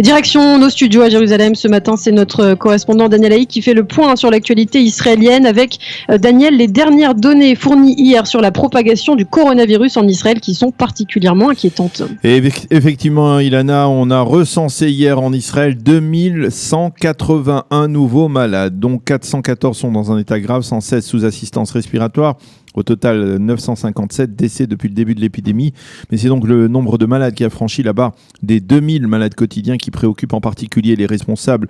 Direction nos studios à Jérusalem ce matin, c'est notre correspondant Daniel Haïk qui fait le point sur l'actualité israélienne avec Daniel, les dernières données fournies hier sur la propagation du coronavirus en Israël qui sont particulièrement inquiétantes. Et effectivement, Ilana, on a recensé hier en Israël 2181 nouveaux malades, dont 414 sont dans un état grave, 116 sous assistance respiratoire. Au total, 957 décès depuis le début de l'épidémie. Mais c'est donc le nombre de malades qui a franchi la barre des 2000 malades quotidiens qui préoccupent en particulier les responsables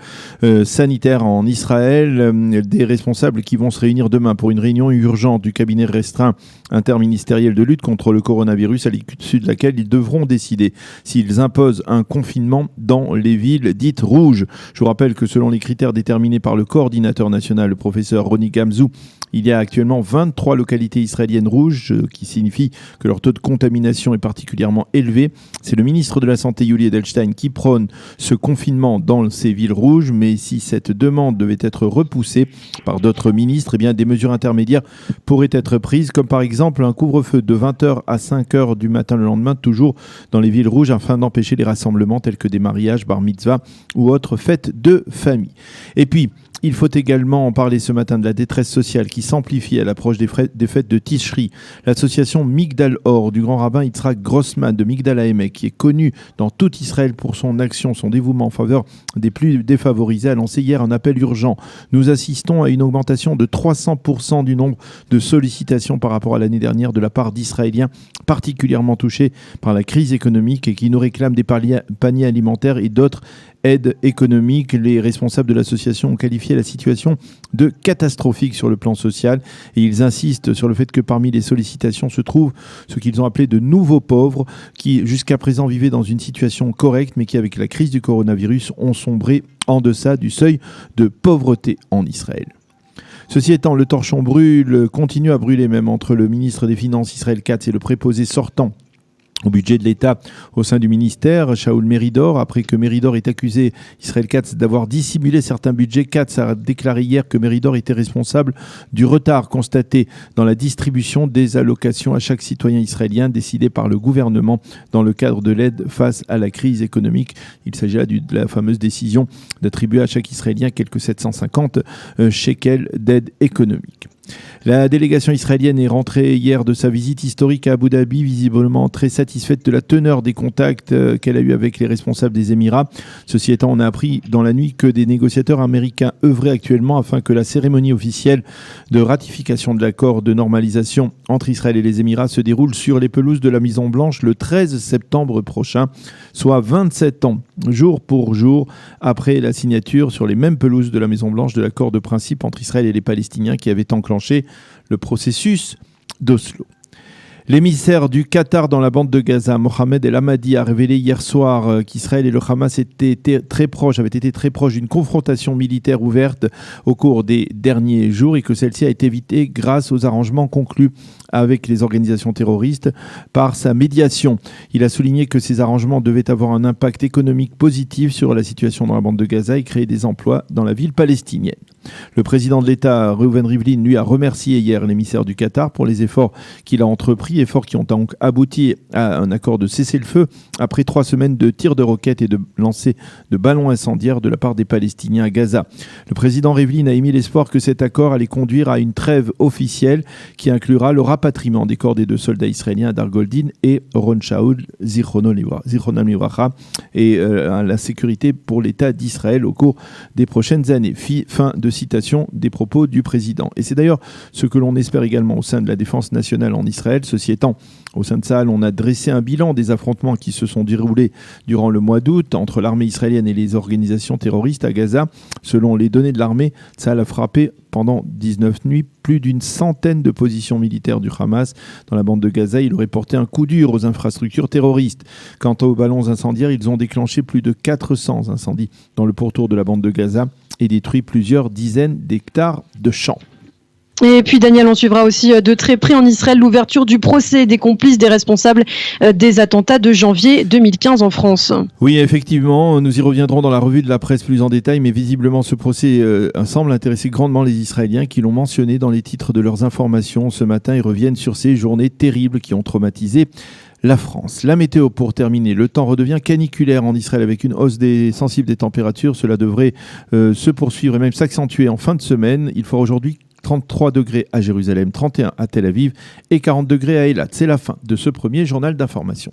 sanitaires en Israël. Des responsables qui vont se réunir demain pour une réunion urgente du cabinet restreint interministériel de lutte contre le coronavirus, à l'issue de laquelle ils devront décider s'ils imposent un confinement dans les villes dites rouges. Je vous rappelle que selon les critères déterminés par le coordinateur national, le professeur Roni Gamzou, il y a actuellement 23 localités israéliennes rouges, qui signifie que leur taux de contamination est particulièrement élevé. C'est le ministre de la Santé, Yuli Edelstein, qui prône ce confinement dans ces villes rouges. Mais si cette demande devait être repoussée par d'autres ministres, eh bien, des mesures intermédiaires pourraient être prises, comme par exemple un couvre-feu de 20h à 5h du matin le lendemain, toujours dans les villes rouges, afin d'empêcher les rassemblements tels que des mariages, bar mitzvah ou autres fêtes de famille. Et puis, il faut également en parler ce matin de la détresse sociale qui s'amplifie à l'approche des fêtes de Tishri. L'association Migdal Or du grand rabbin Yitzhak Grossman de Migdal Haemek, qui est connu dans tout Israël pour son action, son dévouement en faveur des plus défavorisés, a lancé hier un appel urgent. Nous assistons à une augmentation de 300% du nombre de sollicitations par rapport à l'année dernière de la part d'Israéliens particulièrement touchés par la crise économique et qui nous réclament des paniers alimentaires et d'autres aides économiques. Les responsables de l'association ont qualifié la situation de catastrophique sur le plan social et ils insistent sur le fait que parmi les sollicitations se trouvent ce qu'ils ont appelé de nouveaux pauvres qui jusqu'à présent vivaient dans une situation correcte mais qui avec la crise du coronavirus ont sombré en deçà du seuil de pauvreté en Israël. Ceci étant, le torchon brûle, continue à brûler même entre le ministre des Finances Israël Katz et le préposé sortant au budget de l'État au sein du ministère, Shaul Meridor, après que Meridor ait accusé Israël Katz d'avoir dissimulé certains budgets. Katz a déclaré hier que Meridor était responsable du retard constaté dans la distribution des allocations à chaque citoyen israélien décidé par le gouvernement dans le cadre de l'aide face à la crise économique. Il s'agit là de la fameuse décision d'attribuer à chaque Israélien quelques 750 shekels d'aide économique. La délégation israélienne est rentrée hier de sa visite historique à Abu Dhabi, visiblement très satisfaite de la teneur des contacts qu'elle a eus avec les responsables des Émirats. Ceci étant, on a appris dans la nuit que des négociateurs américains œuvraient actuellement afin que la cérémonie officielle de ratification de l'accord de normalisation entre Israël et les Émirats se déroule sur les pelouses de la Maison Blanche le 13 septembre prochain, soit 27 ans, jour pour jour, après la signature sur les mêmes pelouses de la Maison Blanche de l'accord de principe entre Israël et les Palestiniens qui avait enclenché le processus d'Oslo. L'émissaire du Qatar dans la bande de Gaza, Mohamed El Hamadi, a révélé hier soir qu'Israël et le Hamas avaient été très proches d'une confrontation militaire ouverte au cours des derniers jours et que celle-ci a été évitée grâce aux arrangements conclus avec les organisations terroristes par sa médiation. Il a souligné que ces arrangements devaient avoir un impact économique positif sur la situation dans la bande de Gaza et créer des emplois dans la ville palestinienne. Le président de l'État, Reuven Rivlin, lui a remercié hier l'émissaire du Qatar pour les efforts qu'il a entrepris, efforts qui ont donc abouti à un accord de cessez-le-feu après 3 semaines de tirs de roquettes et de lancers de ballons incendiaires de la part des Palestiniens à Gaza. Le président Rivlin a émis l'espoir que cet accord allait conduire à une trêve officielle qui inclura le rapatriement des corps des 2 soldats israéliens, Hadar Goldin et Oron Shaul, Zichronam Livracha, et la sécurité pour l'État d'Israël au cours des prochaines années. Fin de citation des propos du président. Et c'est d'ailleurs ce que l'on espère également au sein de la défense nationale en Israël. Ceci étant, au sein de Tsahal, on a dressé un bilan des affrontements qui se sont déroulés durant le mois d'août entre l'armée israélienne et les organisations terroristes à Gaza. Selon les données de l'armée, Tsahal a frappé pendant 19 nuits plus d'une centaine de positions militaires du Hamas dans la bande de Gaza. Il aurait porté un coup dur aux infrastructures terroristes. Quant aux ballons incendiaires, ils ont déclenché plus de 400 incendies dans le pourtour de la bande de Gaza et détruit plusieurs dizaines d'hectares de champs. Et puis Daniel, on suivra aussi de très près en Israël l'ouverture du procès des complices des responsables des attentats de janvier 2015 en France. Oui, effectivement, nous y reviendrons dans la revue de la presse plus en détail, mais visiblement ce procès semble intéresser grandement les Israéliens qui l'ont mentionné dans les titres de leurs informations. Ce matin, ils reviennent sur ces journées terribles qui ont traumatisé la France. La météo pour terminer, le temps redevient caniculaire en Israël avec une hausse sensible des températures. Cela devrait se poursuivre et même s'accentuer en fin de semaine. Il fera aujourd'hui 33 degrés à Jérusalem, 31 à Tel Aviv et 40 degrés à Eilat. C'est la fin de ce premier journal d'information.